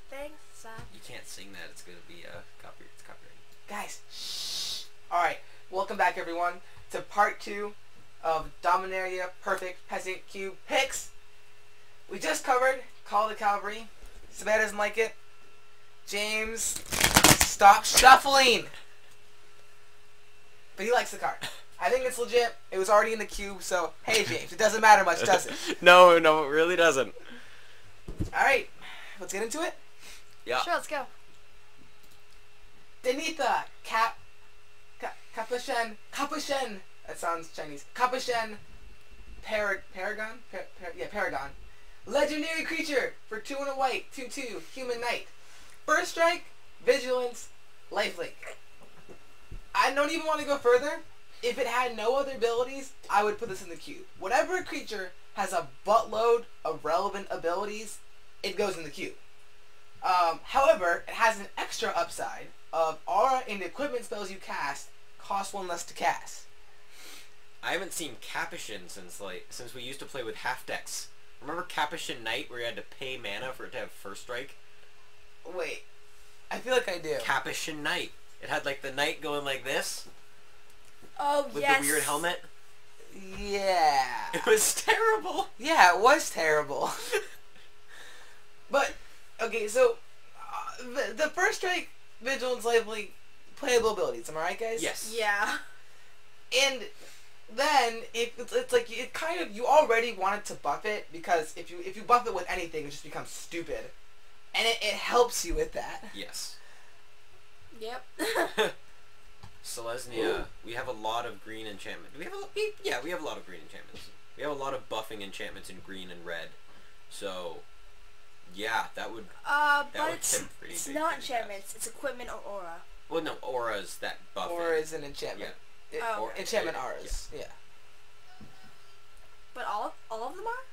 Thanks, son. You can't sing that. It's gonna be it's copyrighted. Guys, shh. Alright, welcome back everyone to part 2 of Dominaria Perfect Peasant Cube Picks. We just covered Call of the Cavalry. Saveia doesn't like it. James, stop shuffling! But he likes the card. I think it's legit. It was already in the cube, so hey James, it doesn't matter much, does it? No, it really doesn't. Alright, let's get into it. Yeah. Sure, let's go. Denitha, Capuchin, that sounds Chinese. Capuchin, Paragon? Paragon. Legendary creature for 2 and a white, 2/2, human knight. First strike, vigilance, lifelink. I don't even want to go further. If it had no other abilities, I would put this in the cube. Whatever creature has a buttload of relevant abilities, it goes in the cube. However, it has an extra upside of aura and equipment spells you cast cost 1 less to cast. I haven't seen Capuchin since we used to play with half decks. Remember Capuchin Knight where you had to pay mana for it to have first strike? Wait, I feel like I do. Capuchin Knight. It had like the knight going like this. Oh, with yes. the weird helmet. Yeah. It was terrible. Yeah, it was terrible. But, okay, so, the first strike, vigilance, lifelink, playable abilities, am I right, guys? Yes. Yeah. And then it's like it kind of, you already wanted to buff it because if you buff it with anything, it just becomes stupid, and it helps you with that. Yes. Yep. Selesnya, we have a lot of green enchantment. Do we have we have a lot of green enchantments. We have a lot of buffing enchantments in green and red. So, yeah, that would but it's not enchantments. It's equipment or aura. Well, no, auras that buff. Aura is an enchantment. Yeah. Enchantment auras. Yeah. But all of them are?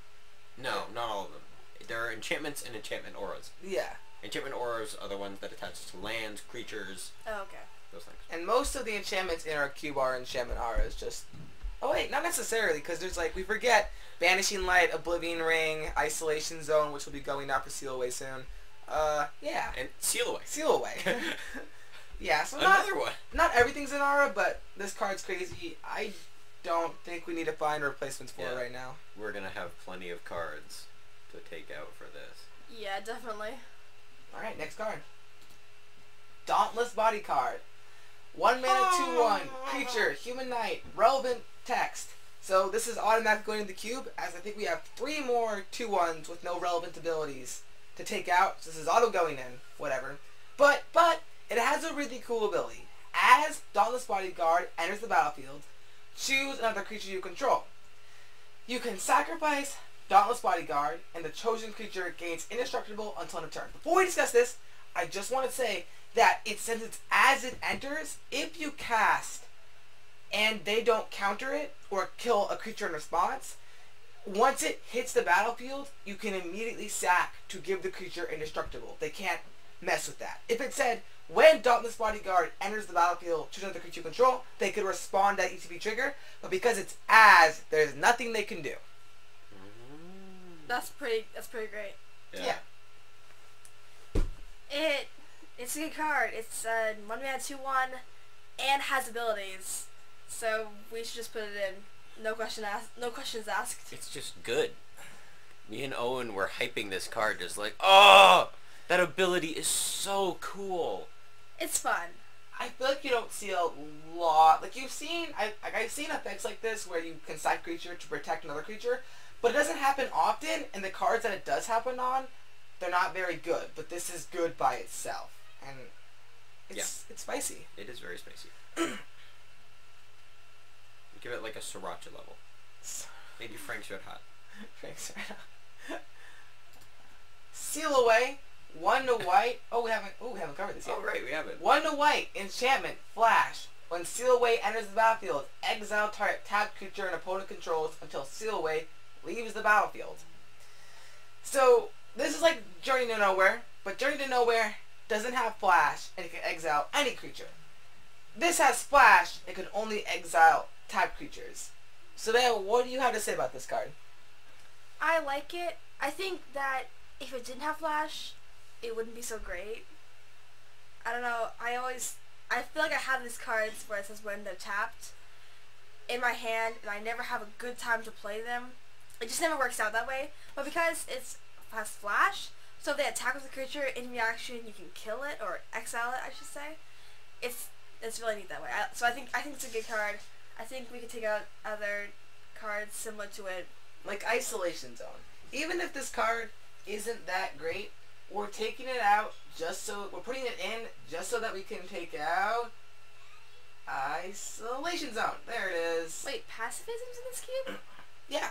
No, not all of them. There are enchantments and enchantment auras. Yeah. Enchantment auras are the ones that attach to lands, creatures. Oh, okay. Those things. And most of the enchantments in our cube are enchantment auras. Just, oh wait, not necessarily, because there's like, we forget Banishing Light, Oblivion Ring, Isolation Zone, which will be going out for Seal Away soon. Yeah. And Seal Away. Seal Away. Yeah, so another one. Not everything's in aura, but this card's crazy. I don't think we need to find replacements for it right now. We're gonna have plenty of cards to take out for this. Yeah, definitely. Alright, next card. Dauntless Bodyguard. 1 mana, 2/1. Creature, human knight, relevant text. So this is automatically going to the cube, as I think we have 3 more 2/1s with no relevant abilities to take out. So this is auto going in, whatever. But it has a really cool ability. As Dauntless Bodyguard enters the battlefield, choose another creature you control. You can sacrifice Dauntless Bodyguard, and the chosen creature gains indestructible until end of turn. Before we discuss this, I just want to say that since it's as it enters, if you cast and they don't counter it or kill a creature in response, once it hits the battlefield, you can immediately sack to give the creature indestructible. They can't mess with that. If it said, when Dauntless Bodyguard enters the battlefield, choose another creature you control, they could respond to that ETB trigger, but because it's as, there's nothing they can do. That's pretty great. Yeah. It's a good card. It's 1 mana, 2/1, and has abilities. So we should just put it in. No questions asked. It's just good. Me and Owen were hyping this card, just like, oh, that ability is so cool. It's fun. I feel like you don't see a lot. Like I've seen effects like this where you can sack a creature to protect another creature, but it doesn't happen often. And the cards that it does happen on, they're not very good. But this is good by itself, and it's spicy. It is very spicy. Give it like a sriracha level. Maybe Frank's Red Hot. Frank's Red Hot. Seal Away. 1 white. Oh, we haven't covered this yet. Oh, right, we haven't. 1 white. Enchantment. Flash. When Seal Away enters the battlefield, exile tapped creature an opponent controls until Seal Away leaves the battlefield. So this is like Journey to Nowhere, but Journey to Nowhere doesn't have Flash, and it can exile any creature. This has Flash. It can only exile tapped creatures. So then, what do you have to say about this card? I like it. I think that if it didn't have Flash, it wouldn't be so great. I don't know. I feel like I have these cards where it says when they're tapped in my hand, and I never have a good time to play them. It just never works out that way. But because it has flash, so if they attack with a creature in reaction, you can kill it or exile it, I should say. It's really neat that way. So I think it's a good card. I think we could take out other cards similar to it. Like Isolation Zone. Even if this card isn't that great, we're taking it out we're putting it in just so that we can take out Isolation Zone. There it is. Wait, pacifism's in this cube? Yeah.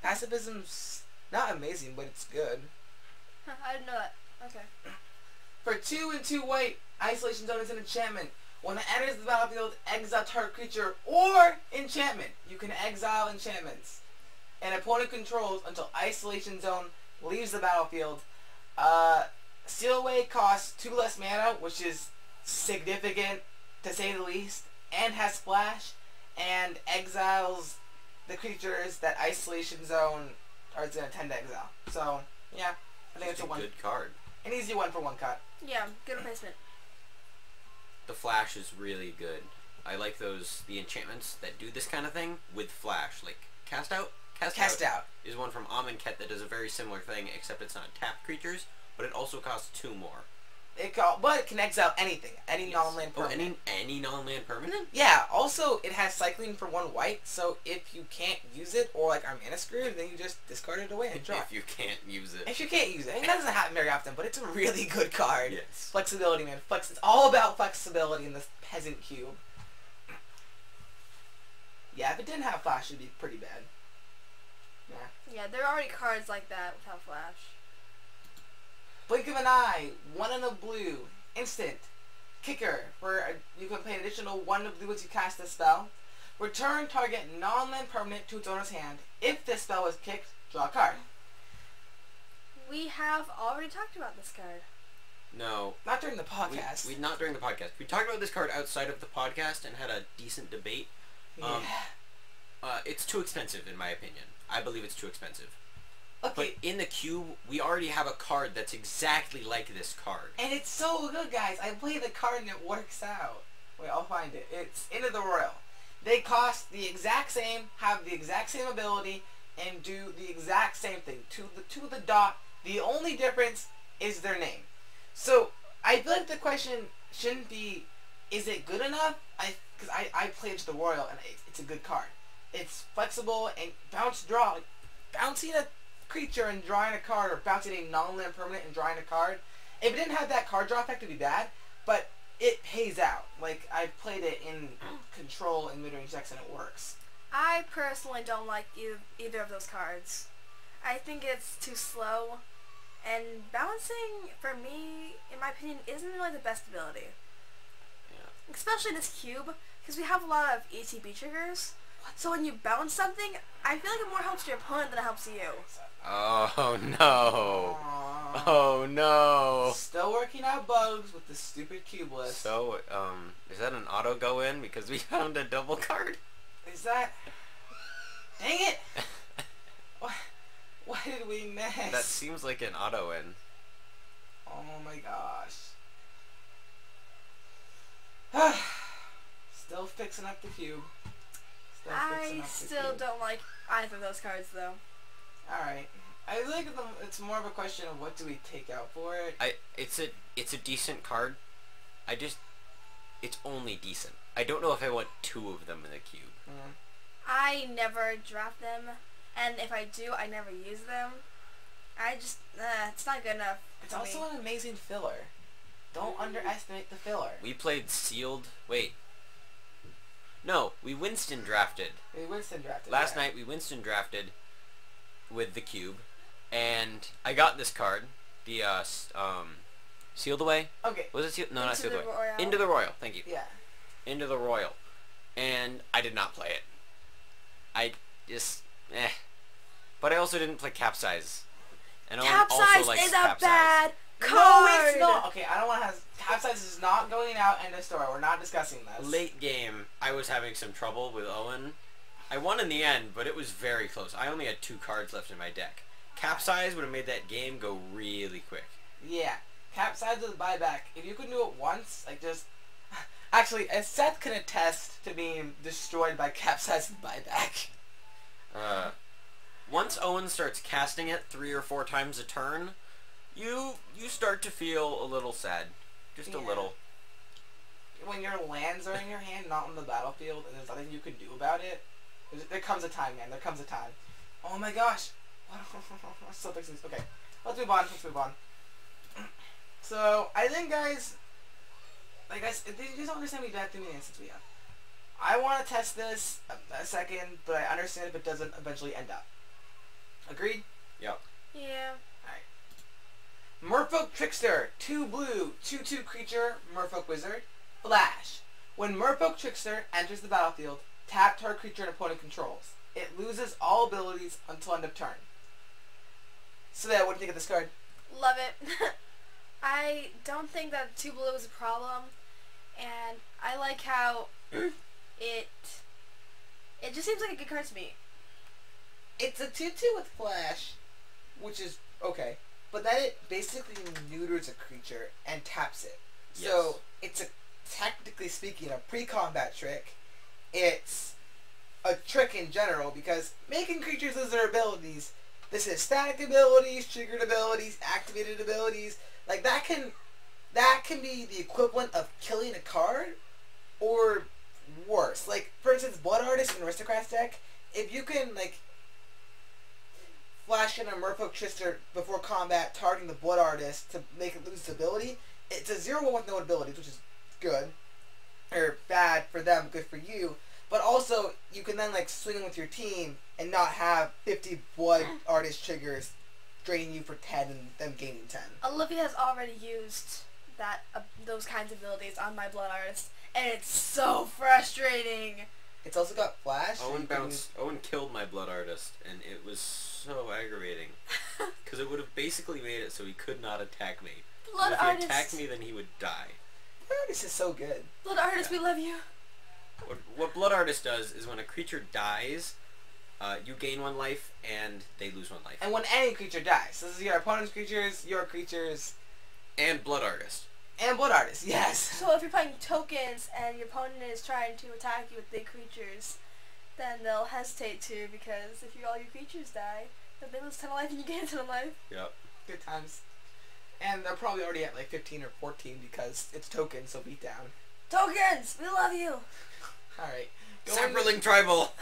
Pacifism's not amazing, but it's good. Huh, I didn't know that. Okay. For 2 and 2 white, Isolation Zone is an enchantment. When it enters the battlefield, exile target creature or enchantment. You can exile enchantments. An opponent controls until Isolation Zone leaves the battlefield. Seal Away costs 2 less mana, which is significant to say the least, and has splash, and exiles the creatures that Isolation Zone are going to tend to exile. So, yeah, I think it's a good card. An easy 1 for 1 cut. Yeah, good replacement. The flash is really good. I like the enchantments that do this kind of thing with flash. Like, Cast Out? Cast Out is one from Amonkhet that does a very similar thing, except it's not tapped creatures, but it also costs 2 more. But it can exile anything. Any non-land permanent. Any non-land permanent? Yeah, also it has cycling for 1 white, so if you can't use it, or like our mana screwed, then you just discard it away and draw. If you can't use it. If you can't use it. I mean, that doesn't happen very often, but it's a really good card. Yes. Flexibility, man. It's all about flexibility in this Peasant cube. Yeah, if it didn't have flash, it would be pretty bad. Yeah. Yeah, there are already cards like that without flash. Blink of an eye, 1 and a blue, instant, kicker. You can pay an additional 1 of blue as you cast the spell. Return target non-land permanent to its owner's hand. If this spell was kicked, draw a card. We have already talked about this card. No. Not during the podcast. We not during the podcast. We talked about this card outside of the podcast and had a decent debate. Yeah. It's too expensive in my opinion. I believe it's too expensive. Okay. But in the cube, we already have a card that's exactly like this card. And it's so good, guys. I play the card and it works out. Wait, I'll find it. It's Into the Royal. They cost the exact same, have the exact same ability, and do the exact same thing. To the dot. The only difference is their name. So, I feel like the question shouldn't be, is it good enough? Because I play Into the Royal, and it's a good card. It's flexible and bounce draw. Like, bouncing a creature and drawing a card, or bouncing a non-land permanent and drawing a card. If it didn't have that card draw effect, it'd be bad, but it pays out. Like, I've played it in Control and mid-range decks, and it works. I personally don't like either of those cards. I think it's too slow, and balancing, for me, in my opinion, isn't really the best ability. Yeah. Especially in this cube, because we have a lot of ETB triggers. So when you bounce something, I feel like it more helps your opponent than it helps you. Oh no. Aww. Oh no. Still working out bugs with the stupid cube list. So, is that an auto go in because we found a double card? Is that... Dang it! What did we miss? That seems like an auto in. Oh my gosh. Still fixing up the cube. I still don't like either of those cards, though. Alright. I think it's more of a question of what do we take out for it. It's a decent card. It's only decent. I don't know if I want 2 of them in the cube. Mm. I never draft them, and if I do, I never use them. It's not good enough. It's also an amazing filler. Don't underestimate the filler. We played sealed. Wait. No, we Winston drafted. Last night we Winston drafted with the cube, and I got this card, the Sealed Away. Okay. Was it sealed? No, not Sealed Away. Royal. Into the Royal. Thank you. Yeah. Into the Royal, and I did not play it. I just but I also didn't play Capsize, and Owen also Capsize likes is a Capsize. bad card. No, it's not. Okay, I don't want to have... Capsize is not going out in the store. We're not discussing this. Late game, I was having some trouble with Owen. I won in the end, but it was very close. I only had 2 cards left in my deck. Capsize would have made that game go really quick. Yeah. capsize the buyback. If you can do it once, like just... Actually, as Seth can attest to being destroyed by capsize the buyback. Once Owen starts casting it 3 or 4 times a turn, you start to feel a little sad. Just a little. When your lands are in your hand, not on the battlefield, and there's nothing you can do about it, there comes a time, man. There comes a time. Oh my gosh. So fixing this. Okay. Let's move on. So, I think, guys, if you don't understand me back to me, since we have. I want to test this a second, but I understand if it doesn't eventually end up. Agreed? Yep. Yeah. Alright. Merfolk Trickster. 2 blue, 2/2 creature, Merfolk Wizard. Flash. When Merfolk Trickster enters the battlefield, tap target creature an opponent controls. It loses all abilities until end of turn. So what do you think of this card? Love it. I don't think that 2 blue is a problem, and I like how it just seems like a good card to me. It's a 2/2 with Flash, which is okay, but then it basically neuters a creature and taps it. Yes. So it's technically speaking, a pre-combat trick. It's a trick in general because making creatures lose their abilities. This is static abilities, triggered abilities, activated abilities. Like that can be the equivalent of killing a card, or worse. Like for instance, Blood Artist in Aristocrats deck. If you can flash in a Merfolk Trickster before combat, targeting the Blood Artist to make it lose its ability, it's a 0/1 with no abilities, which is good. Or bad for them, good for you. But also, you can then swing in with your team and not have 50 Blood Artist triggers draining you for 10 and them gaining 10. Olivia has already used those kinds of abilities on my Blood Artist, and it's so frustrating. It's also got Flash. Owen killed my Blood Artist, and it was so aggravating. Because it would have basically made it so he could not attack me. Blood Artist. If he attacked me, then he would die. Blood Artist is so good. Blood Artist, we love you. What Blood Artist does is when a creature dies, you gain 1 life, and they lose 1 life. And when any creature dies. So this is your opponent's creatures, your creatures. And Blood Artist. And Blood Artist, yes. So if you're playing tokens and your opponent is trying to attack you with big creatures, then they'll hesitate to, because if all your creatures die, then they lose 10 life and you gain 10 life. Yep. Good times. And they're probably already at 15 or 14 because it's tokens, so beat down. Tokens! We love you! Alright. Saproling Tribal!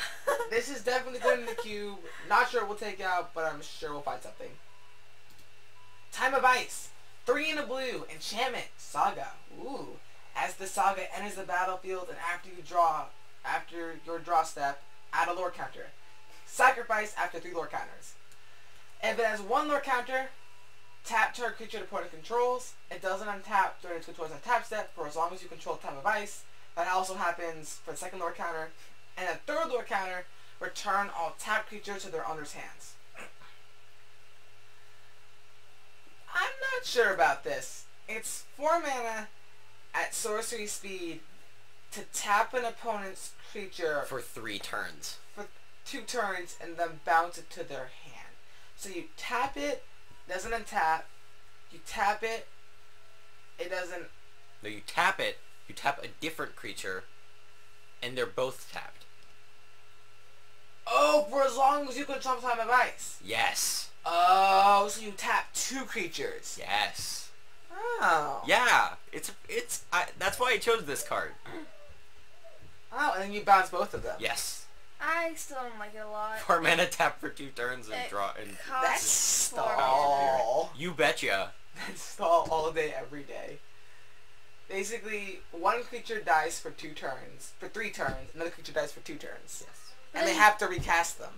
This is definitely going in the cube. Not sure what we'll take out, but I'm sure we'll find something. Time of Ice. 3 in a blue. Enchantment. Saga. Ooh. As the Saga enters the battlefield and after your draw step, add a lore counter. Sacrifice after 3 lore counters. If it has 1 lore counter, tap target creature the opponent controls. It doesn't untap during its control's untap step for as long as you control Time of Ice. That also happens for the 2nd lore counter. And a 3rd lore counter, return all tap creatures to their owner's hands. I'm not sure about this. It's 4 mana at sorcery speed to tap an opponent's creature for 3 turns. For 2 turns and then bounce it to their hand. So you tap it, doesn't untap. You tap it, it doesn't... No, you tap it, you tap a different creature, and they're both tapped. Oh, for as long as you control Time of Ice. Yes. Oh, so you tap 2 creatures. Yes. Oh. Yeah. That's why I chose this card. Oh, and then you bounce both of them. Yes. I still don't like it a lot. 4 mana tap for 2 turns and draw. And that's stall. You betcha. That's stall all day, every day. Basically, 1 creature dies for 2 turns, for 3 turns. Another creature dies for 2 turns. Yes. And they have to recast them.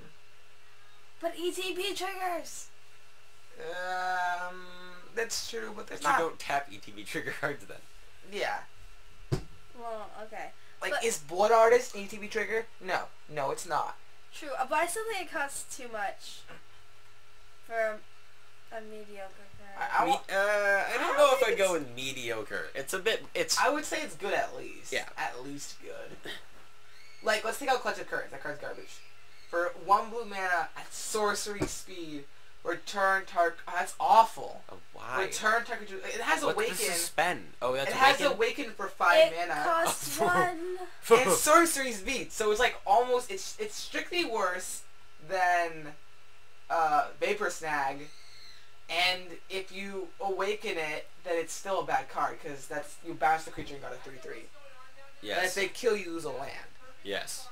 But ETB triggers. That's true, but there's You don't tap ETB trigger cards then. Yeah. Well, okay. Is Blood Artist an ETB trigger? No. No, it's not. True, but I still think it costs too much for a mediocre card. I don't know if I'd go with mediocre. It's a bit... I would say it's good at least. Yeah. At least good. Let's take out Clutch of Currents. That card's garbage. For 1 blue mana at sorcery speed, Return target. Oh, that's awful. Why? Return target. It has What's Awaken. the suspend? Oh, that's It Awaken? has Awaken for 5 mana. It costs 1. And Sorcery's beat, so it's like almost. It's strictly worse than Vapor Snag. And if you Awaken it, then it's still a bad card because that's you bounce the creature and got a 3/3. Yes. And if they kill you, lose a land. Yes.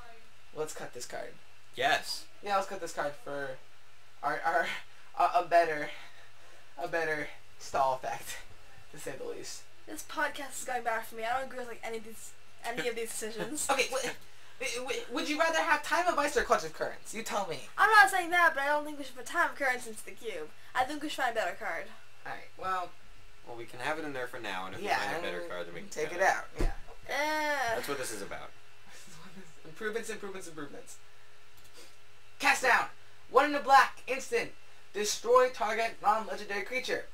Let's cut this card. Yes. Yeah, let's cut this card for a better stall effect, to say the least. This podcast is going bad for me. I don't agree with like any of these decisions. Okay, would you rather have Time of Ice or Clutch of Currents? You tell me. I'm not saying that, but I don't think we should put Time of Currents into the cube. I think we should find a better card. Alright, well, we can have it in there for now, and if we find a better card, then we can take cut it out. Yeah. That's what this is about. Improvements. Cast down. 1 in the black. Instant. Destroy target non-legendary creature.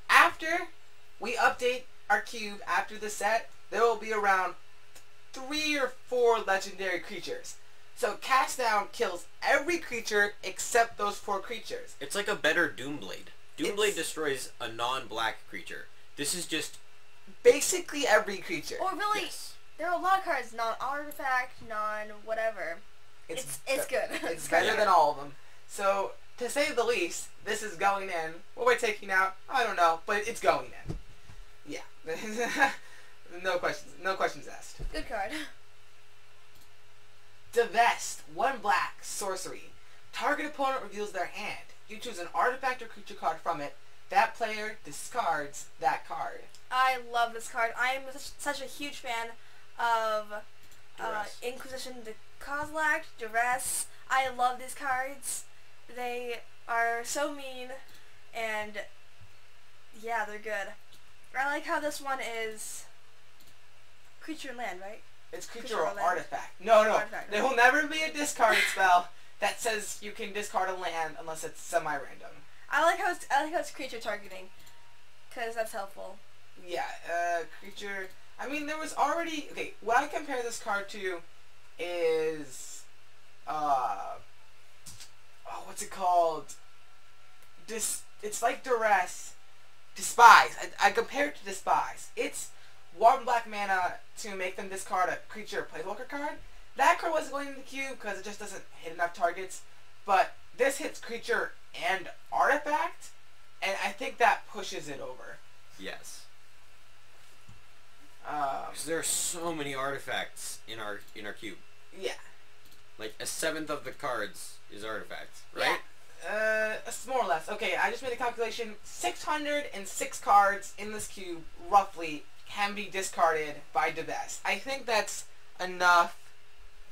After we update our cube after the set, there will be around 3 or 4 legendary creatures. So cast down kills every creature except those 4 creatures. It's like a better Doomblade. Doomblade destroys a non-black creature. This is just basically every creature. Or really, there are a lot of cards, non-artifact, non-whatever. It's good. It's better than all of them. So, to say the least, this is going in. What we're taking out, I don't know, but it's going in. Yeah. No questions asked. Good card. Divest. 1 black. Sorcery. Target opponent reveals their hand. You choose an artifact or creature card from it. That player discards that card. I love this card. I am such a huge fan of Inquisition de Kozilek, Duress. I love these cards. They are so mean, and yeah, they're good. I like how this one is creature and land, right? It's creature or artifact. No. Artifact, there will never be a discarded spell that says you can discard a land unless it's semi-random. I like how it's creature targeting, because that's helpful. Yeah, creature. I mean, there was already what I compare this card to is what's it called? It's like Duress. Despise. I compare it to Despise. It's 1 black mana to make them discard a creature or planeswalker card. That card wasn't going in the queue because it just doesn't hit enough targets. But this hits creature and artifact, and I think that pushes it over. Yes. Because there are so many artifacts in our cube. Yeah. Like a 1/7 of the cards is artifacts, right? Yeah. More or less. Okay, I just made a calculation. 606 cards in this cube, roughly, can be discarded by Divest. I think that's enough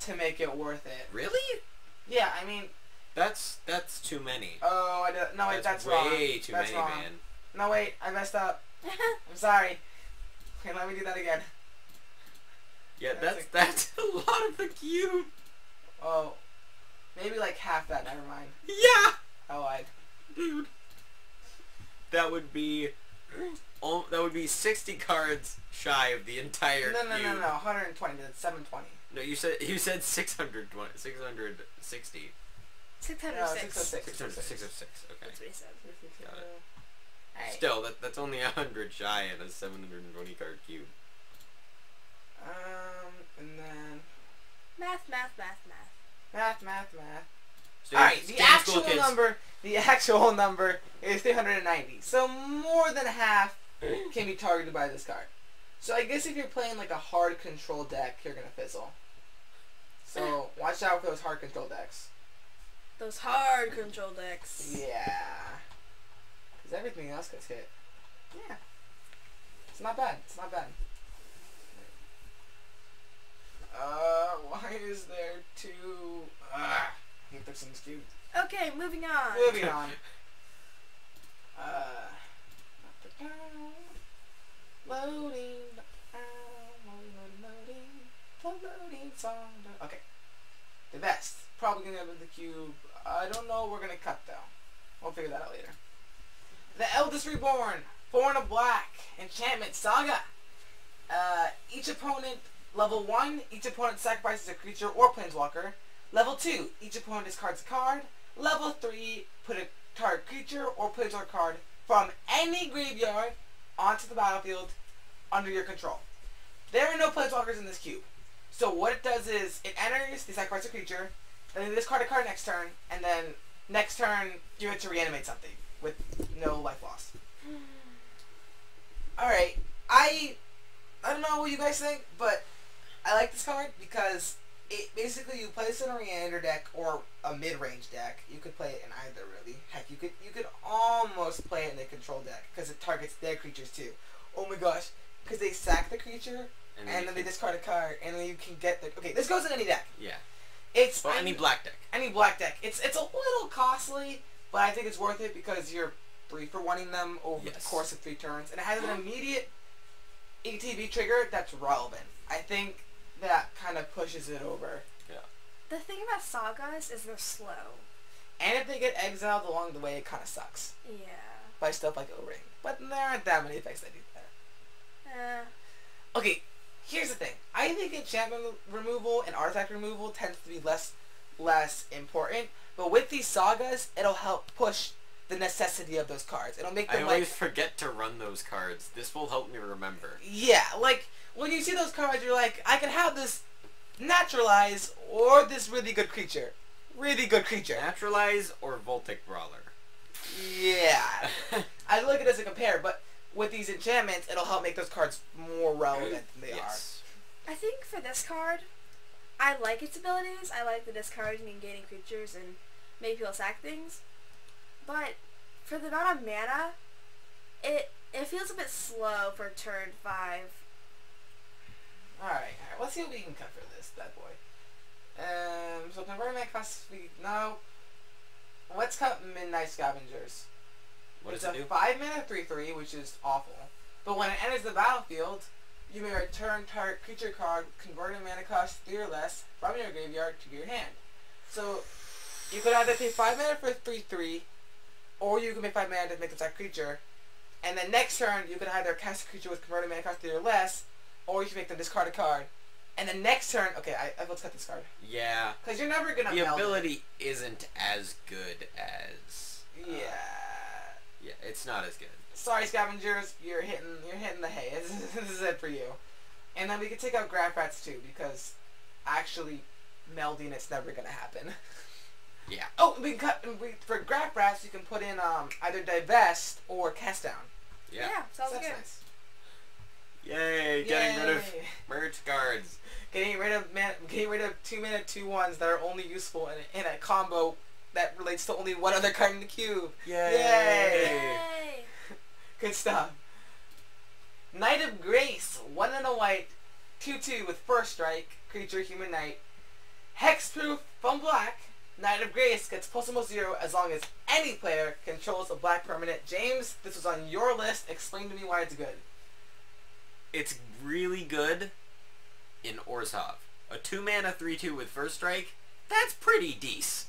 to make it worth it. Really? Yeah, I mean... That's too many. Oh, no, wait, that's wrong. Way too that's many, wrong. man. No, wait, I messed up. I'm sorry. Okay, let me do that again. Yeah, that's a lot of the cube. Oh, maybe like half that, never mind. Yeah! I lied. Dude. That would be 60 cards shy of the entire No, cube. no, 120, that's 720. No, you said 660. 606. 606, okay. That's what he said. Got it. Right. Still, that's only 100 shy in a 720 card cube. And then... Math. Math. Alright, the actual number is 390. So more than half can be targeted by this card. So I guess if you're playing like a hard control deck, you're gonna fizzle. So watch out for those hard control decks. Those hard control decks. Yeah. Because everything else gets hit. Yeah. It's not bad. Why is there 2... I hate this thing's cute. Okay, moving on. Loading song. Okay. The best. Probably gonna have the cube. I don't know what we're gonna cut though. We'll figure that out later. The Eldest Reborn. 4 and a black. Enchantment Saga. Each opponent, level 1, each opponent sacrifices a creature or planeswalker. Level 2, each opponent discards a card. Level 3, put a target creature or planeswalker card from any graveyard onto the battlefield under your control. There are no planeswalkers in this cube. So what it does is, it enters, they sacrifice a creature, then they discard a card next turn, and then next turn, you have to reanimate something with no life loss. Alright, I don't know what you guys think, but I like this card because it basically, you play this in a Reanimator deck or a mid-range deck. You could play it in either, really. Heck, you could almost play it in the control deck because it targets their creatures too. Oh my gosh, because they sack the creature and then they discard a card, and then you can get the... Okay, this goes in any deck. Yeah. It's... Well, any black deck. Any black deck. It's a little costly, but I think it's worth it because you're 3-for-1ing them over the course of 3 turns, and it has an immediate ETB trigger that's relevant. I think that kind of pushes it over. Yeah. The thing about sagas is they're slow. And if they get exiled along the way, it kind of sucks. Yeah. By stuff like O-Ring. But there aren't that many effects that do that. Okay, here's the thing. I think enchantment removal and artifact removal tends to be less important. But with these sagas, it'll help push the necessity of those cards. It'll make them I always forget to run those cards. This will help me remember. Yeah, like, when you see those cards, you're like, I can have this Naturalize or this really good creature. Really good creature. Naturalize or Voltic Brawler. Yeah. I look at it as a compare, but with these enchantments, it'll help make those cards more relevant than they are. I think for this card, I like its abilities. I like the discarding and gaining creatures and make people sack things. But for the amount of mana, it feels a bit slow for turn 5. Alright, let's see what we can cut for this bad boy. So converting mana costs no. Let's cut Midnight Scavengers. What does it do? It's a 5-mana 3/3, which is awful. But when it enters the battlefield, you may return target creature card converting mana cost 3 or less from your graveyard to your hand. So you could either pay 5 mana for 3/3, or you can pay 5 mana to make that creature. And then next turn, you could either cast a creature with converting mana cost 3 or less, or you can make them discard a card. And then next turn, okay, let's cut this card. Yeah. Because you're never gonna. The ability isn't as good as. Yeah. Yeah, it's not as good. Sorry, Scavengers, you're hitting the hay. This is it for you. And then we could take out Graph Rats too, because actually melding it's never gonna happen. Yeah. Oh, we can cut for Graph Rats. You can put in either Divest or Cast Down. Yeah, sounds so good. Nice. Yay! Getting rid of merge cards. Getting rid of 2-mana 2/1s that are only useful in a combo that relates to only one other card in the cube. Yay! Good stuff. Knight of Grace, 1 and a white, 2/2 with first strike, creature, human knight. Hexproof from black. Knight of Grace gets plus almost 0 as long as any player controls a black permanent. James, this was on your list. Explain to me why it's good. It's really good in Orzhov. A 2-mana 3/2 with first strike, that's pretty decent.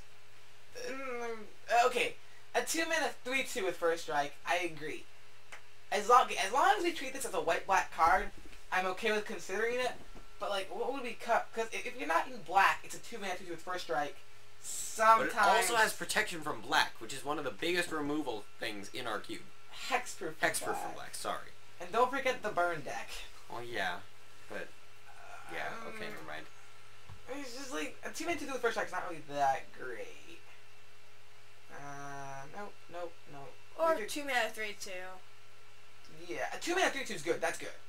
Okay, a 2-mana 3/2 with first strike, I agree. As long as we treat this as a white-black card, I'm okay with considering it. But like, what would we cut? Because if you're not in black, it's a 2-mana 3/2 with first strike. Sometimes. But it also has protection from black, which is one of the biggest removal things in our cube. Hexproof. Hexproof from black. Sorry. And don't forget the burn deck. Oh yeah, but yeah, okay, never mind. It's just like a 2-mana 2/2 with first strike is not really that great. Nope. Or 2-mana 3/2. Yeah, a 2-mana 3/2 is good. That's good.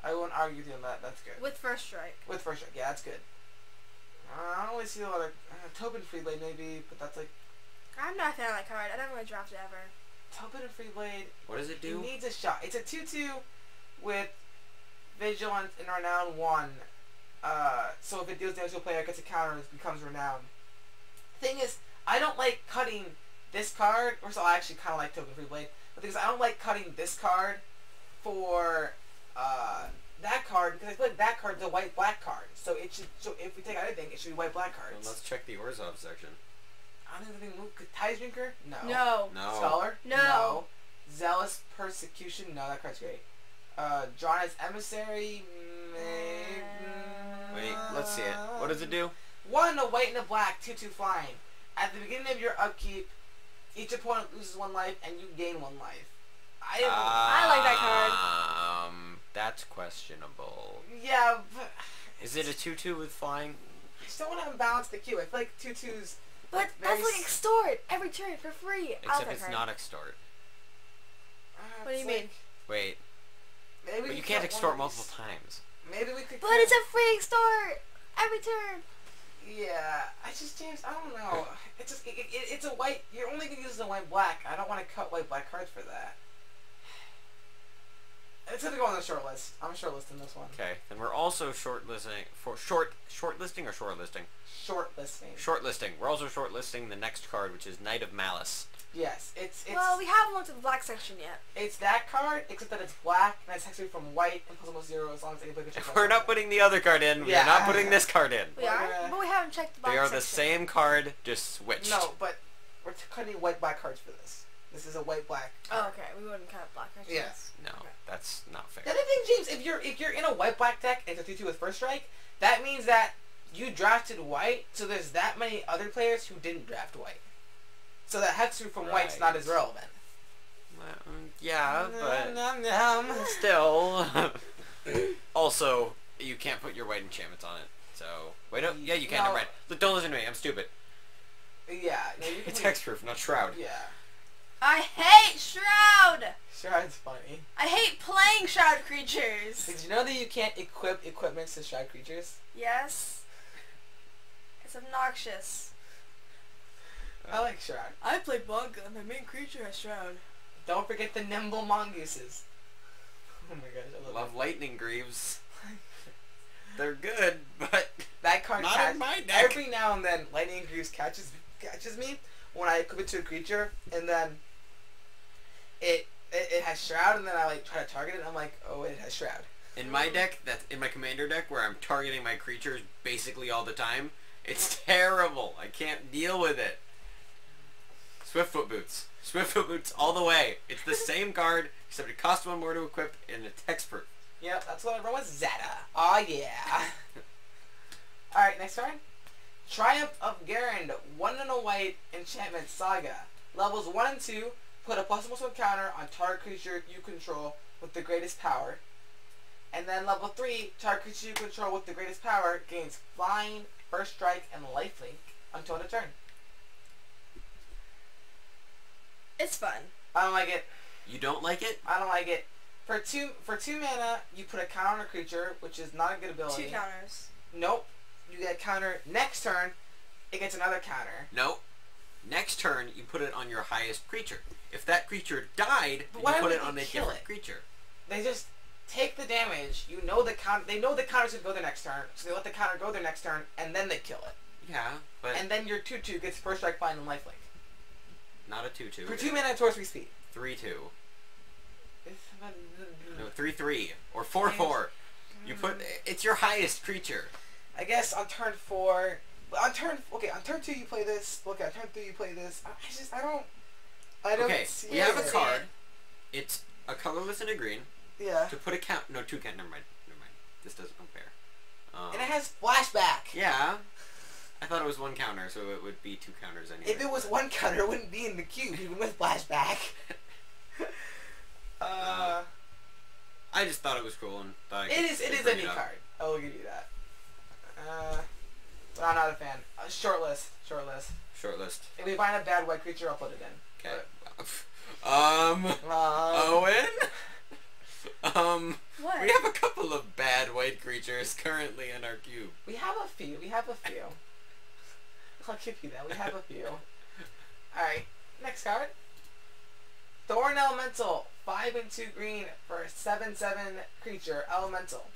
I won't argue with you on that. That's good. With first strike. With first strike, yeah, that's good. I don't really see a lot of Topin Freeblade maybe, but that's like. I'm not a fan of that card. I never really draft it ever. Topin and Freeblade. What does it do? It needs a shot. It's a 2/2 with Vigilance and Renown 1. So if it deals damage to a player, it gets a counter, it becomes Renown. Thing is, I don't like cutting this card, or so I actually kind of like Topin Freeblade. But the thing is, I don't like cutting this card for that card, because I feel like that card's a white-black card. So it should. So if we take out anything, it should be white-black cards. Well, let's check the Orzhov section. I don't think move. Tides Drinker? No. Scholar? No. Zealous Persecution? No, that card's great. Drawn as Emissary? Wait, let's see it. What does it do? 1, a white and a black, 2/2 flying. At the beginning of your upkeep, Each opponent loses 1 life, and you gain 1 life. I like that card. That's questionable. Yeah, but... Is it a 2/2 with flying? I just don't want to balance the queue. I feel like 2/2s... But that's like extort every turn for free. Except it's not extort. What do you mean? Wait. Maybe but you can't extort multiple times. Maybe we could... But it's a free extort every turn. Yeah, James, I don't know. It's just, it's a white... You're only going to use the white-black. I don't want to cut white-black cards for that. It's going to go on the short list. I'm shortlisting this one. Okay, and we're also shortlisting... Shortlisting or shortlisting? Shortlisting. Shortlisting. We're also shortlisting the next card, which is Knight of Malice. Yes, it's... Well, we haven't looked at the black section yet. It's that card, except that it's black, and it's actually from white, and plus almost 0 as long as they play the We're not putting the other card in. Yeah. We're not putting this card in. We are? But we haven't checked the black They are section. the same card, just switched. No, but we're cutting white-black cards for this. This is a white-black card. Oh, okay. We wouldn't cut black cards. Yes. No, okay. That's not fair. The other thing, James, if you're in a white-black deck, and it's a 2/2 with first strike, that means that you drafted white, so there's that many other players who didn't draft white. So that hexproof from white's not as relevant. Yeah, but still. Also, you can't put your white enchantments on it. So wait, no, yeah, you can. No. I'm right. Look, don't listen to me. I'm stupid. Yeah, no, you can It's hexproof, not shroud. Yeah. I hate Shroud! Shroud's funny. I hate playing Shroud creatures. Did you know that you can't equip equipments to Shroud creatures? Yes. It's obnoxious. I like Shroud. I play Bunga. My main creature has Shroud. Don't forget the nimble mongooses. Oh my gosh, I Love lightning greaves. They're good, but that card not in my deck. Every now and then, lightning greaves catches me when I equip it to a creature, and then it has Shroud, and then I like try to target it, and I'm like, oh, it has Shroud. In my deck, that's in my commander deck, where I'm targeting my creatures basically all the time. It's terrible. I can't deal with it. Swiftfoot Boots. Swiftfoot Boots all the way. It's the same card, except it costs 1 more to equip, and it's hexproof. Yep, that's what I run with Zeta. Oh yeah. Alright, next card. Triumph of Garand, 1 and a white enchantment saga. Levels 1 and 2, put a +1/+1 counter on target creature you control with the greatest power. And then level 3, target creature you control with the greatest power gains flying, first strike, and lifelink until end of turn. It's fun. I don't like it. You don't like it? I don't like it. For two mana, you put a counter on a creature, which is not a good ability. 2 counters. Nope. You get a counter. Next turn, it gets another counter. No. Next turn, you put it on your highest creature. If that creature died, But then why you put would it on they a kill different it? creature. They just take the damage. You know the counter. They know the counter's gonna go their next turn, so they let the counter go their next turn, and then they kill it. Yeah, but And then your 2/2 gets first strike, flying, and lifelink. not a 2/2. For 2 mana, it's 3 speed. 3/2. No, 3/3 or 4/4. You put it's your highest creature. I guess on turn 4. On turn 2 you play this. Okay, on turn 3 you play this. I don't Okay, see we have a it. card. It's a colorless and a green. Yeah. To put a count. No, 2 count. Never mind. This doesn't compare. And it has flashback. Yeah. I thought it was 1 counter, so it would be 2 counters anyway. If it was 1 counter, it wouldn't be in the cube, even with flashback. I just thought it was cool and thought it is a neat card. I will give you that. But I'm not a fan. Shortlist. Shortlist. If we find a bad white creature, I'll put it in. Okay. Owen? What? We have a couple of bad white creatures currently in our cube. We have a few. I'll give you that. We have a few. Alright. Next card. Thorn Elemental. 5 and 2 green for a 7/7 creature. Elemental.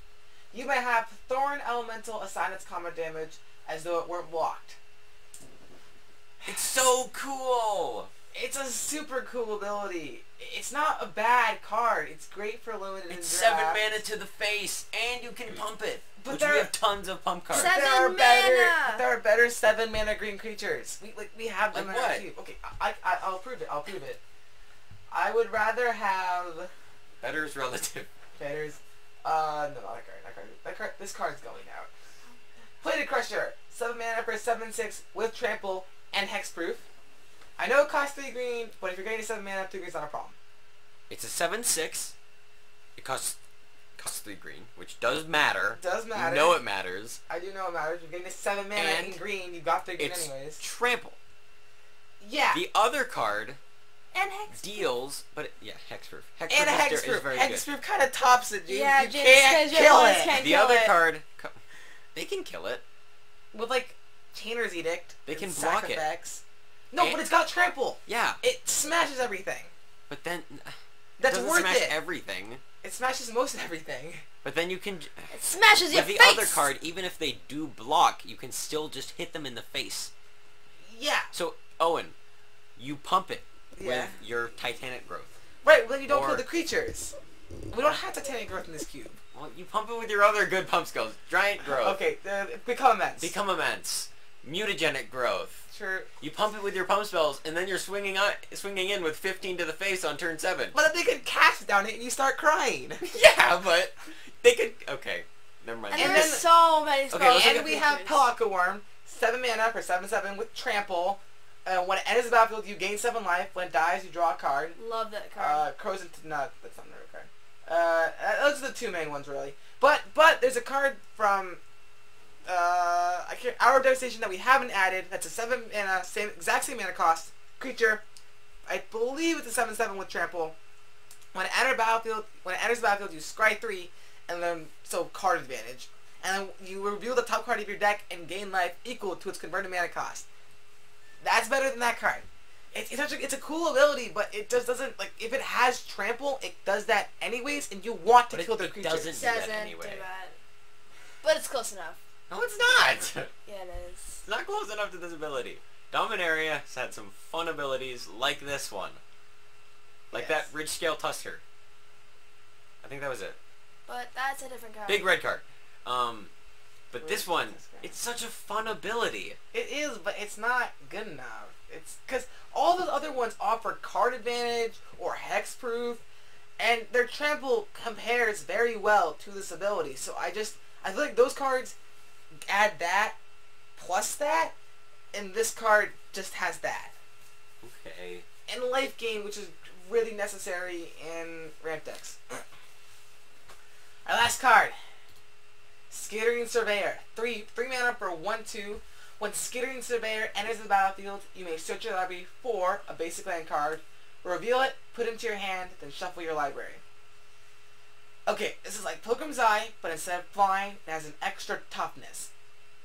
You may have Thorn Elemental assign its combat damage as though it weren't blocked. It's so cool! It's a super cool ability. It's not a bad card. It's great for limited It's draft. 7 mana to the face, and you can pump it. But Which we have tons of pump cards. Seven there are mana! There are better 7 mana green creatures. We have them Like in our what? cube. Okay, I'll prove it. I would rather have Better is relative. betters. No, not that card. This card's going out. Plated Crusher. 7 mana for 7/6 with trample and hexproof. I know it costs 3 green, but if you're getting a 7 mana, 3 green's not a problem. It's a 7/6. It costs 3 green, which does matter. It does matter. You know it matters. I do know it matters. You're getting a 7 mana And in green. You've got 3 green anyways. Trample. Yeah. The other card And Hexproof. deals, but hexproof. And a Hexproof is very good. Hexproof kind of tops it, dude. Yeah, you just can't 'cause your kill opponents it. can't The kill other it. card, they can kill it. With like Chainer's Edict. They can and block it. Sacrifice. No, And- but it's got trample. Yeah, It smashes everything. but then That's doesn't worth smash it. everything. It smashes most of everything. But then you can, It smashes your with the face. other card, even if they do block, you can still just hit them in the face. Yeah. So Owen, you pump it Yeah. with your Titanic growth. Right, well then you don't Or- kill the creatures. We don't have Titanic growth in this cube. Well, you pump it with your other good pump skills. Giant growth. Okay, become immense. Become immense. Mutagenic growth. Sure. You pump it with your pump spells, and then you're swinging in with 15 to the face on turn 7. But then they could cast down it and you start crying. Yeah, but they could. Okay, never mind. And, And there's then- so many spells. let's look And at we have features. Pelaka Worm, 7 mana for 7/7 with trample. When it enters the battlefield, you gain 7 life. When it dies, you draw a card. Love that card. Crows into that's not another card. Those are the 2 main ones really. But there's a card from Hour of Devastation that we haven't added. That's a 7 mana, exact same mana cost creature. I believe it's a 7/7 with trample. When it enters the battlefield, you scry 3, and then card advantage, and then you reveal the top card of your deck and gain life equal to its converted mana cost. That's better than that card. It's a cool ability, but it just doesn't, like, if it has trample, it does that anyways, and you want to But kill the it creatures. doesn't. Doesn't do that anyway. do that. But it's close enough. No, it's not. Yeah, it is. It's not close enough to this ability. Dominaria has had some fun abilities like this one. Like Yes. that Ridge Scale Tusker. I think that was it. But that's a different card. Big red card. But this Ridge one, Tusker. it's such a fun ability. It is, but it's not good enough. It's because all those other ones offer card advantage or hexproof, and their trample compares very well to this ability. So I feel like those cards add that plus that, and this card just has that. Okay. And life gain, which is really necessary in ramp decks. Our last card, Skittering Surveyor. 3 mana for 1/2. When Skittering Surveyor enters the battlefield, you may search your library for a basic land card, reveal it, put it into your hand, then shuffle your library. Okay, this is like Pilgrim's Eye, but instead of flying, it has an extra toughness.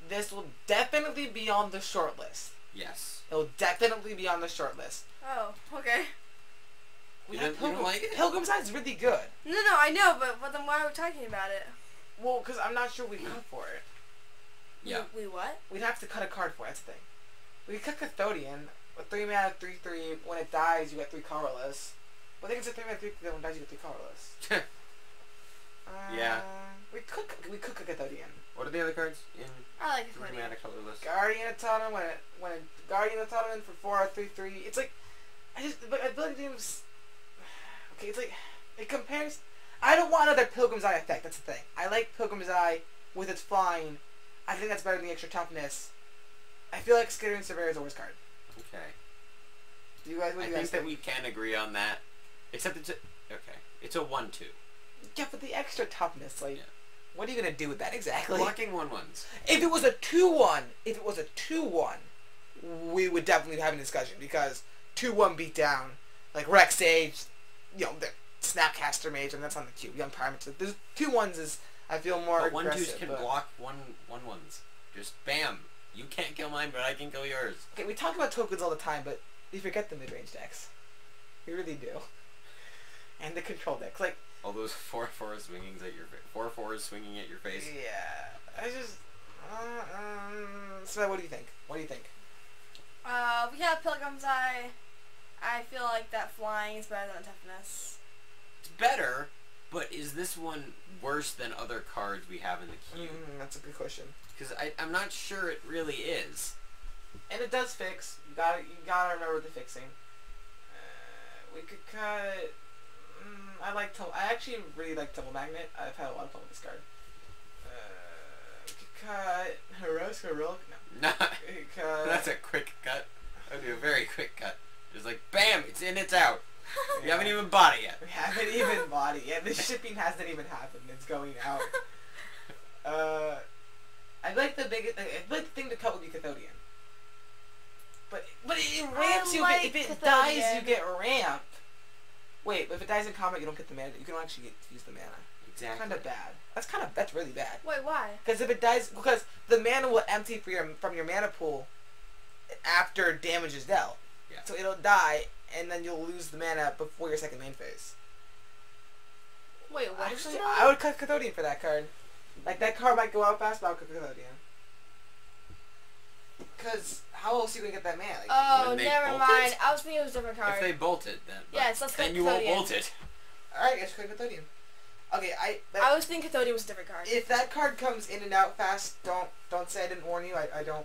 This will definitely be on the short list. Yes. It will definitely be on the short list. Oh, okay. You don't like it? Pilgrim's Eye is really good. No, I know, but then why are we talking about it? Well, because I'm not sure we cut for it. Yeah. We what? We'd have to cut a card for it, that's the thing. We could cut Cathodian, with 3 mana, 3/3. When it dies, you get 3 colorless. But I think it's a 3 mana, 3/3. When it dies, you get 3 colorless. Yeah. We could cut Cathodian. What are the other cards in I like Three Cthulhu. Mana colorless? Guardian of Totem, when it Guardian of Totem for 4 3/3. It's like, but I feel like games. Okay, it's like, it compares. I don't want another Pilgrim's Eye effect, that's the thing. I like Pilgrim's Eye with its flying. I think that's better than the extra toughness. I feel like Skittering Surveyor is a worse card. Okay. Do you guys, what I do you guys think that we can agree on that. Except it's a... Okay. It's a 1/2. Yeah, but the extra toughness, like, Yeah. what are you gonna do with that exactly? Blocking 1/1s. If it was a 2/1, we would definitely have a discussion because 2/1 beat down, like Rex Sage, the Snapcaster Mage, and that's on the cube. Young Pyramid. There's 2/1s is I feel more But 1/2s aggressive. can but- block 1/1s. Just bam. You can't kill mine, but I can kill yours. Okay, we talk about tokens all the time, but we forget the mid-range decks. We really do. And the control decks, like. All those 4/4 swingings at your 4/4s swinging at your face. Yeah, I just. So what do you think? What do you think? We have Pilgrim's Eye. I feel like that flying is better than toughness. It's better, but is this one worse than other cards we have in the queue? That's a good question. Because I'm not sure it really is. And it does fix. You gotta remember the fixing. We could cut. I actually really like Temple Magnet. I've had a lot of fun with this card. We could cut Heroic. No. Nah, We could cut. that's a quick cut. That would be a very quick cut. It's like, bam, it's in, it's out. You haven't even bought it yet. We haven't even bought it yet. The shipping hasn't even happened. It's going out. I'd like the thing to cut would be Cathodian. But it ramps you. like if it Cathodian. dies, you get ramp. Wait, but if it dies in combat, you don't get the mana. You can actually use the mana. Exactly. Kind of bad. That's really bad. Wait, why? Because if it dies, because the mana will empty from your mana pool after damage is dealt. Yeah. So it'll die, and then you'll lose the mana before your second main phase. Wait, what? Actually, I would cut Cathodian for that card. Like, that card might go out fast, but I would cut Cathodian. Because how else are you going to get that mana? Like, Oh, when they never bolt mind. it? I was thinking it was a different card. If they bolt it, then Yes, let's then cut you won't Cathodian. bolt it. Alright, guys, cut Cathodian. Okay, I was thinking Cathodian was a different card. if that card comes in and out fast, don't say I didn't warn you. I don't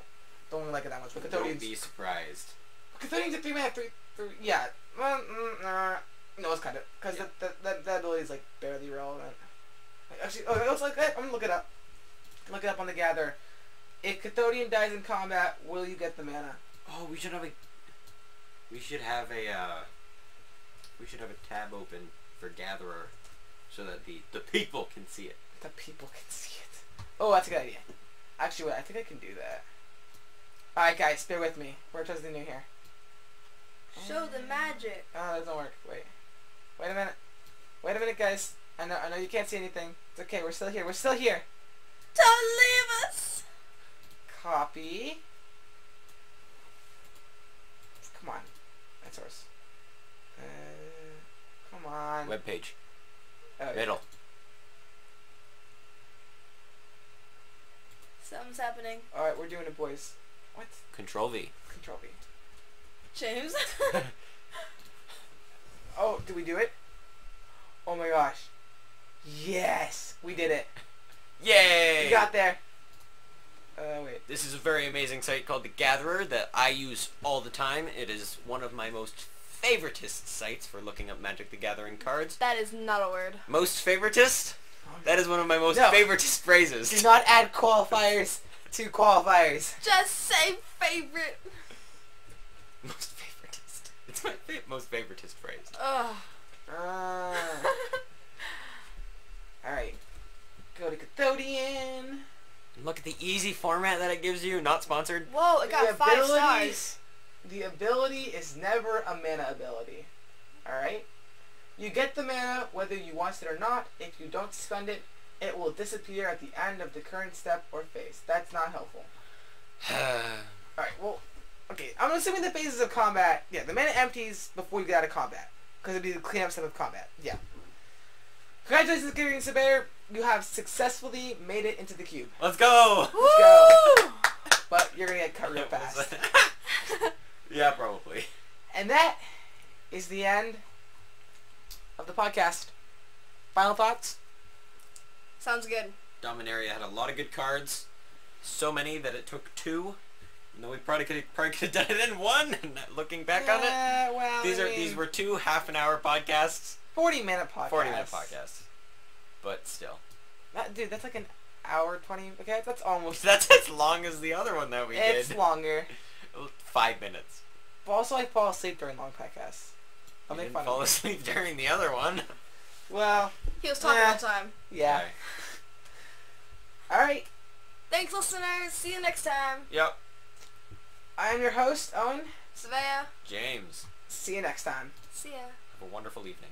really like it that much. But Don't Cathodian's... be surprised. Cathodian's a 3-mana, 3... Yeah. Well, no, it's kind of... Because that ability is, like, barely relevant. Actually, it looks like that. I'm gonna look it up. Look it up on the Gather. If Cathodian dies in combat, will you get the mana? Oh, we should have a tab open for Gatherer, so that the people can see it. The people can see it. Oh, that's a good idea. Actually, wait, I think I can do that. Alright, guys, bear with me. We're testing new here. Show the magic. Oh, that doesn't work. Wait a minute. Wait a minute, guys. I know you can't see anything. It's okay. We're still here. We're still here. Don't leave us. Copy. Come on. That's ours. Come on. Web page. Oh, yeah. Middle. Something's happening. Alright, we're doing it, boys. What? Control V. Control V. James. Oh, did we do it? Oh my gosh. Yes! We did it. Yay! We got there. Wait. This is a very amazing site called The Gatherer that I use all the time. It is one of my most favoritist sites for looking up Magic the Gathering cards. That is not a word. Most favoritist? That is one of my most No. favoritist phrases. Do not add qualifiers to qualifiers. Just say favorite. Most favoritist. It's my most favoritist phrase. Ugh. Alright. Go to Cathodian. Look at the easy format that it gives you. Not sponsored. Whoa, it got 5 stars. The ability is never a mana ability. Alright? You get the mana whether you want it or not. If you don't spend it, it will disappear at the end of the current step or phase. That's not helpful. Alright, well, okay. I'm assuming the phases of combat, yeah, the mana empties before you get out of combat. Because it'd be the cleanup step of combat. Yeah. Congratulations, Gary and Saveia. You have successfully made it into the cube. Let's go! Let's go. But you're going to get cut real fast. Yeah, probably. And that is the end of the podcast. Final thoughts? Sounds good. Dominaria had a lot of good cards. So many that it took 2. No, we probably could have done it in 1. Looking back on it, well, these were 2 half-an-hour podcasts. 40-minute podcasts. 40-minute podcasts. But still, Dude, that's like an hour 20. Okay, that's almost. that's as long as the other one that we did. It's longer. 5 minutes. But also, I fall asleep during long podcasts. I'll You make didn't fun fall of it. asleep during the other one. Well, He was talking all the time. yeah. Okay. Alright, Thanks, listeners. See you next time. Yep. I am your host, Owen. Saveia. James. See you next time. See ya. Have a wonderful evening.